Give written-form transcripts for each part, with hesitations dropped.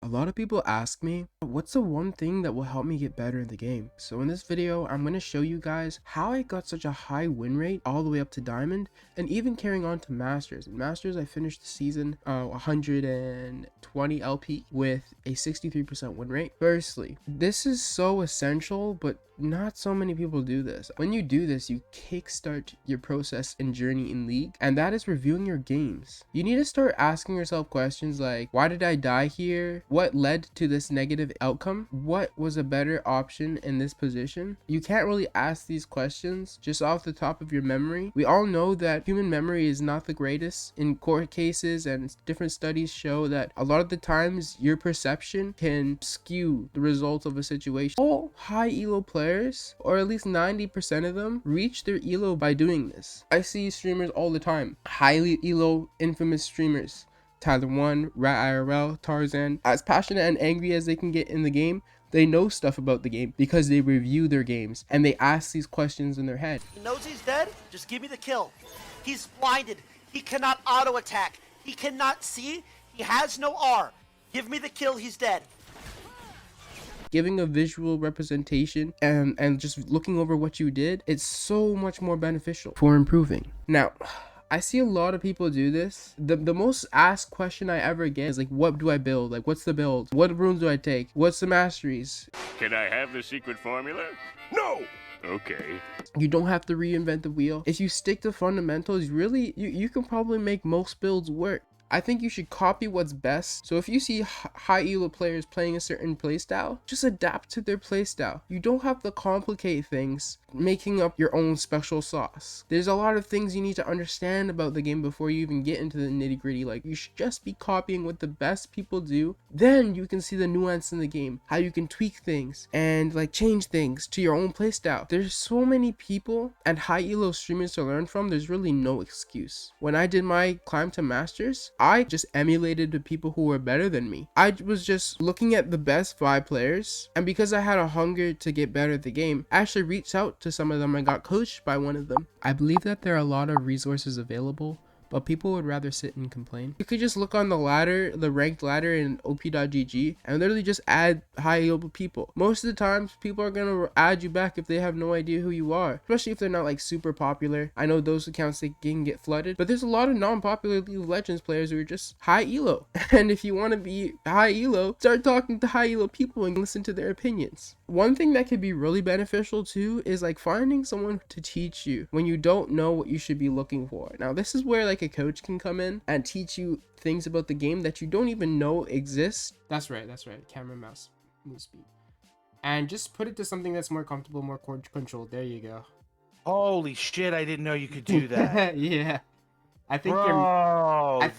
lot of people ask me, what's the one thing that will help me get better in the game? So in this video, I'm going to show you guys how I got such a high win rate all the way up to Diamond and even carrying on to Masters. In Masters, I finished the season 120 LP with a 63% win rate. Firstly, this is so essential, but not so many people do this. When you do this, you kickstart your process and journey in League, and that is reviewing your games. You need to start asking yourself questions like, why did I die here? What led to this negative outcome? What was a better option in this position? You can't really ask these questions just off the top of your memory. We all know that human memory is not the greatest in court cases, and different studies show that a lot of the times your perception can skew the results of a situation. All high elo players, or at least 90% of them, reach their elo by doing this. I see streamers all the time, highly elo infamous streamers, Tyler1, Rat IRL, Tarzan, as passionate and angry as they can get in the game. They know stuff about the game because they review their games and they ask these questions in their head. He knows he's dead, just give me the kill. He's blinded, he cannot auto attack, he cannot see, he has no R. Give me the kill, he's dead. Giving a visual representation and just looking over what you did, it's so much more beneficial for improving. Now, I see a lot of people do this. The most asked question I ever get is like, what do I build? Like, what's the build? What runes do I take? What's the masteries? Can I have the secret formula? No! Okay. You don't have to reinvent the wheel. If you stick to fundamentals, really, you can probably make most builds work. I think you should copy what's best. So if you see high elo players playing a certain playstyle, just adapt to their playstyle. You don't have to complicate things, making up your own special sauce. There's a lot of things you need to understand about the game before you even get into the nitty gritty. Like, you should just be copying what the best people do. Then you can see the nuance in the game, how you can tweak things and like change things to your own playstyle. There's so many people and high elo streamers to learn from. There's really no excuse. When I did my climb to Masters, I just emulated the people who were better than me. I was just looking at the best 5 players, and because I had a hunger to get better at the game, I actually reached out to some of them and got coached by one of them. I believe that there are a lot of resources available, but people would rather sit and complain. You could just look on the ladder, the ranked ladder in op.gg, and literally just add high elo people. Most of the times, people are gonna add you back if they have no idea who you are, especially if they're not like super popular. I know those accounts, they can get flooded, but there's a lot of non-popular League of Legends players who are just high elo. And if you want to be high elo, start talking to high elo people and listen to their opinions. One thing that could be really beneficial too is like finding someone to teach you when you don't know what you should be looking for. Now this is where like a coach can come in and teach you things about the game that you don't even know exist. That's right, camera, mouse, move speed, and just put it to something that's more comfortable, more controlled. There you go. Holy shit, I didn't know you could do that. Yeah, I think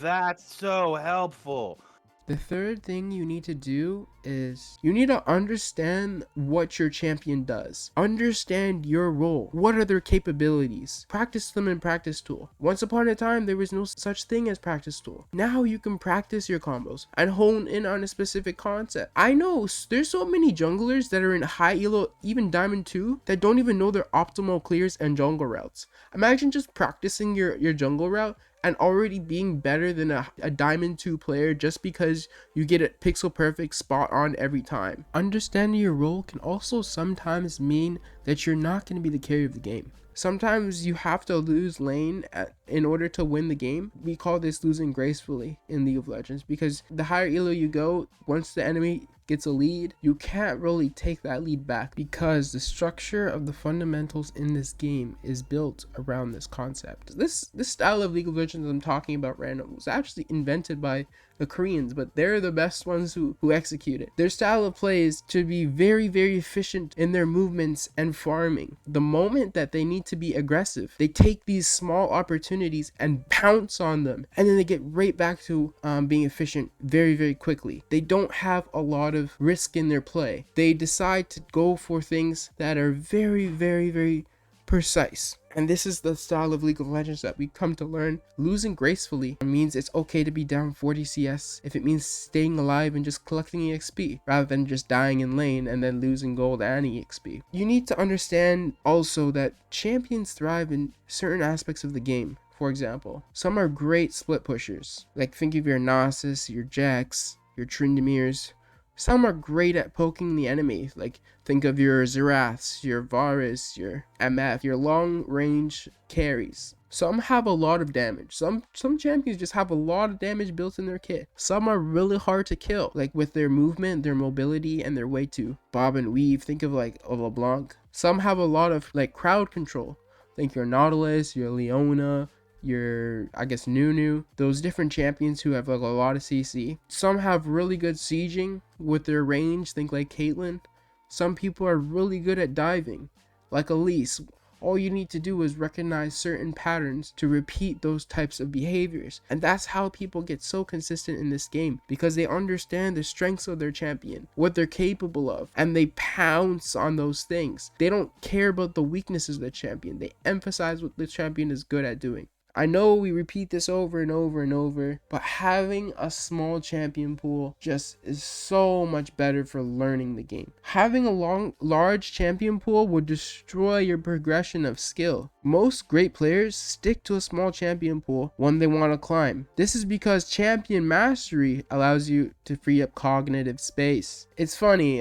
that's so helpful. The third thing you need to do is you need to understand what your champion does. Understand your role. What are their capabilities? Practice them in practice tool. Once upon a time, there was no such thing as practice tool. Now you can practice your combos and hone in on a specific concept. I know there's so many junglers that are in high elo, even Diamond 2, that don't even know their optimal clears and jungle routes. Imagine just practicing your jungle route and already being better than a Diamond 2 player just because you get a pixel perfect spot on every time. Understanding your role can also sometimes mean that you're not going to be the carry of the game. Sometimes you have to lose lane in order to win the game. We call this losing gracefully in League of Legends, because the higher elo you go, once the enemy gets a lead, you can't really take that lead back, because the structure of the fundamentals in this game is built around this concept. This style of League of Legends I'm talking about right now was actually invented by the Koreans, but they're the best ones who execute it. Their style of play is to be very, very efficient in their movements and farming. The moment that they need to be aggressive, they take these small opportunities and pounce on them, and then they get right back to being efficient very, very quickly. They don't have a lot of risk in their play. They decide to go for things that are very, very, very precise. And this is the style of League of Legends that we come to learn. Losing gracefully means it's okay to be down 40 CS if it means staying alive and just collecting EXP, rather than just dying in lane and then losing gold and EXP. You need to understand also that champions thrive in certain aspects of the game. For example, some are great split pushers. Like, think of your Nasus, your Jax, your Trindamirs, Some are great at poking the enemy. Like, think of your Zeraths, your Varus, your MF, your long range carries. Some have a lot of damage. Some champions just have a lot of damage built in their kit. Some are really hard to kill, like with their movement, their mobility, and their way to bob and weave. Think of like a LeBlanc. Some have a lot of like crowd control. Think your Nautilus, your Leona, your, I guess, Nunu. Those different champions who have like a lot of CC. Some have really good sieging with their range. Think like Caitlyn. Some people are really good at diving, like Elise. All you need to do is recognize certain patterns to repeat those types of behaviors. And that's how people get so consistent in this game, because they understand the strengths of their champion, what they're capable of, and they pounce on those things. They don't care about the weaknesses of the champion. They emphasize what the champion is good at doing. I know we repeat this over and over and over, but having a small champion pool just is so much better for learning the game. Having a large champion pool would destroy your progression of skill. Most great players stick to a small champion pool when they want to climb. This is because champion mastery allows you to free up cognitive space. It's funny,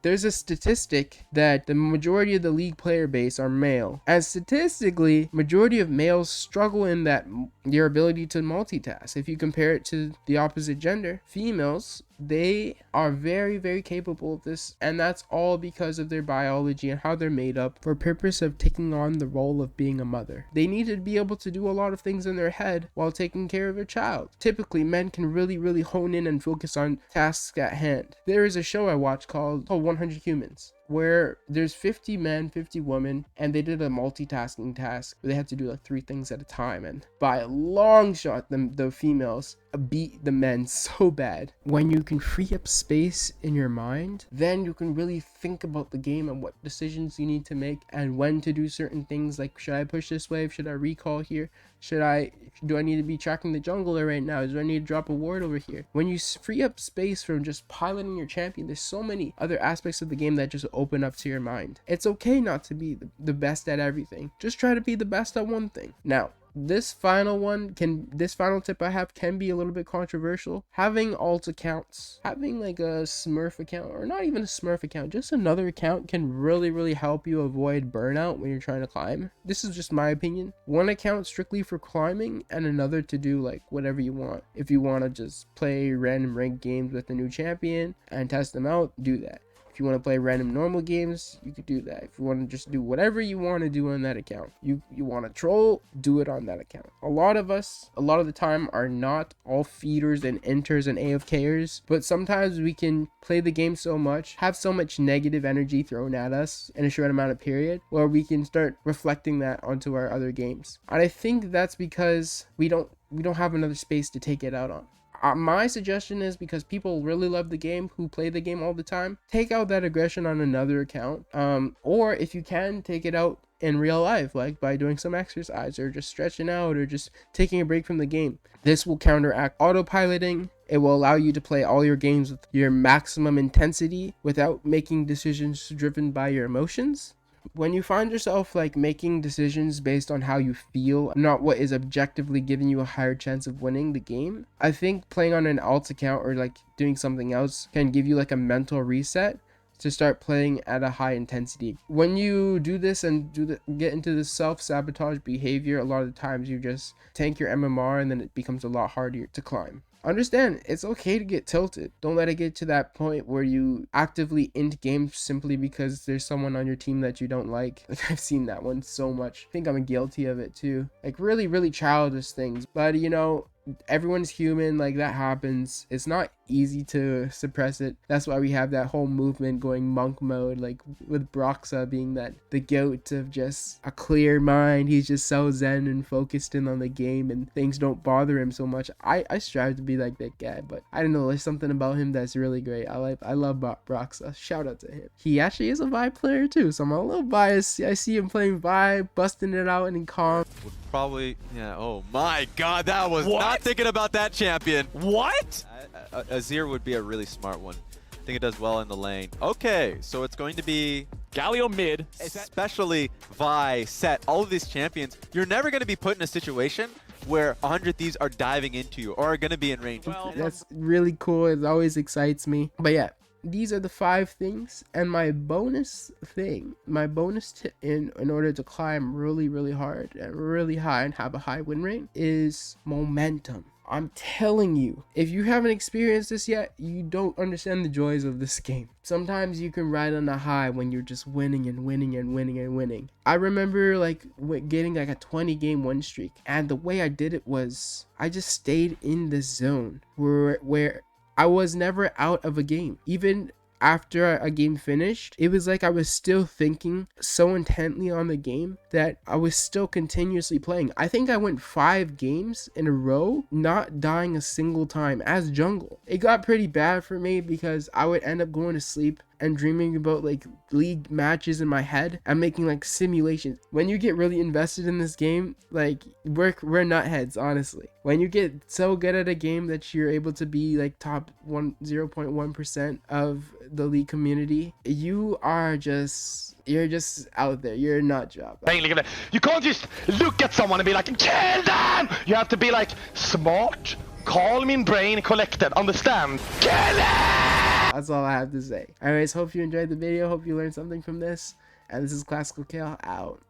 there's a statistic that the majority of the league player base are male, and statistically, majority of males struggle in that your ability to multitask. If you compare it to the opposite gender, females, they are very, very capable of this, and that's all because of their biology and how they're made up for purpose of taking on the role of being a mother. They need to be able to do a lot of things in their head while taking care of a child. Typically, men can really hone in and focus on tasks at hand. There is a show I watched called 100 Humans, where there's 50 men, 50 women, and they did a multitasking task where they had to do like 3 things at a time, and by a long shot, the females beat the men so bad. When you can free up space in your mind, then you can really think about the game and what decisions you need to make and when to do certain things, like should I push this wave, should I recall here, do I need to be tracking the jungler right now, do I need to drop a ward over here? When you free up space from just piloting your champion, there's so many other aspects of the game that just open up to your mind. It's okay not to be the best at everything, just try to be the best at one thing. Now, this final tip I have can be a little bit controversial. Having alt accounts, having like a Smurf account, or not even a Smurf account, just another account, can really help you avoid burnout when you're trying to climb. This is just my opinion. One account strictly for climbing and another to do like whatever you want. If you want to just play random ranked games with a new champion and test them out, do that. If you want to play random normal games, you could do that. If you want to just do whatever you want to do on that account, you want to troll, do it on that account. A lot of the time, are not all feeders and enters and AFKers, but sometimes we can play the game so much, have so much negative energy thrown at us in a short amount of period, where we can start reflecting that onto our other games. And I think that's because we don't have another space to take it out on. My suggestion is, because people really love the game, who play the game all the time, take out that aggression on another account, or if you can, take it out in real life, like by doing some exercise or just stretching out or just taking a break from the game. This will counteract autopiloting. It will allow you to play all your games with your maximum intensity without making decisions driven by your emotions. When you find yourself like making decisions based on how you feel, not what is objectively giving you a higher chance of winning the game, I think playing on an alt account or like doing something else can give you like a mental reset to start playing at a high intensity. When you do this and get into the self-sabotage behavior, a lot of the times you just tank your MMR and then it becomes a lot harder to climb. Understand, it's okay to get tilted. Don't let it get to that point where you actively end games simply because there's someone on your team that you don't like. Like, I've seen that one so much. I think I'm guilty of it too. Like really childish things. But you know, everyone's human, like that happens. It's not easy to suppress it. That's why we have that whole movement going monk mode, like with Broxa being the goat of just a clear mind. He's just so zen and focused in on the game and things don't bother him so much. I strive to be like that guy, but I don't know, there's something about him that's really great. I love Broxa. Shout out to him. He actually is a Vi player too, so I'm a little biased. I see him playing Vi, busting it out in calm. Would probably, yeah, oh my god, that was not thinking about that champion. What? Azir would be a really smart one. I think it does well in the lane. Okay, so it's going to be Galio mid. especially Vi, Set, all of these champions. You're never going to be put in a situation where 100 Thieves are diving into you or are going to be in range. Well, That's really cool. It always excites me. But yeah, these are the 5 things, and my bonus tip in order to climb really hard and really high and have a high win rate is momentum. I'm telling you, if you haven't experienced this yet, you don't understand the joys of this game. Sometimes you can ride on a high when you're just winning and winning and winning and winning. I remember like getting like a 20 game win streak, and the way I did it was I just stayed in the zone where I was never out of a game. Even after a game finished, it was like I was still thinking so intently on the game that I was still continuously playing. I think I went 5 games in a row not dying a single time as jungle. It got pretty bad for me because I would end up going to sleep and dreaming about like league matches in my head and making like simulations. When you get really invested in this game, like we're nutheads, honestly. When you get so good at a game that you're able to be like top 0.1% of the league community, you're just out there. You're a nut job. You can't just look at someone and be like, kill them! You have to be like, smart, calm in brain, collected, understand? Kill them! That's all I have to say. Anyways, hope you enjoyed the video. Hope you learned something from this. And this is Classical Kale out.